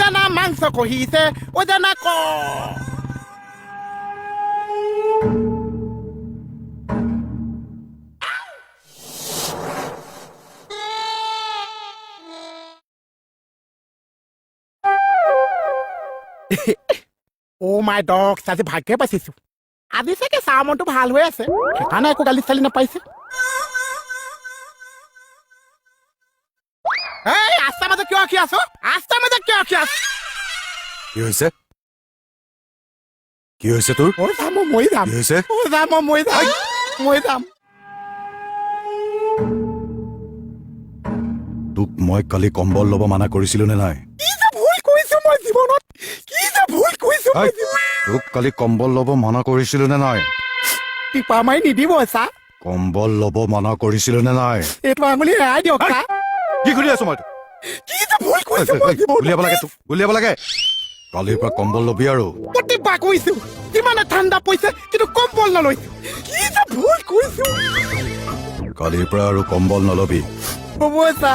জানা মাংস কহিছে ও জানা ক ও মাই ডগ আজি ভাগ্যে পাইছিছো আজি চাগে চাহ মনটো ভাল হৈ আছে সেইকাৰণে একো গালি চালি নাপাইছে এই ৰাস্তাৰ মাজত কিয় ৰখি আছো ৰাস্তাৰ মাজত কিয় ৰখি আছো কি হৈছে কি হৈছে তোৰ ও যাম মই মৰি যাম কি হৈছে ও যাম মই মৰি যাম তোক মই কালি কম্বল ল'ব মানা কৰিছিলো নে নাই কি যে ভুল কৰিছো মই জীৱনত কি যে ভুল কৰিছো মই জীৱনত তোক কালি কম্বল ল'ব মানা কৰিছিলো নে নাই টিপা মাৰি নিদিব চা কম্বল ল'ব মানা কৰিছিলো নে নাই এইটো আঙুলি এৰাই দিয়ক চা কি কৰি আছো মই কি যে ভুল কৰিছো মই জীৱনত উলিয়াব লাগে তোক উলিয়াব লাগে কালিৰ পৰা কম্বল ল'বি আৰু প্ৰতিভা কৰিছো যিমানে ঠাণ্ডা পৰিছে কিন্তু কম্বল নলৈছো কি যে ভুল কৰিছো কালিৰ পৰা আৰু কম্বল নলবি হ'ব চা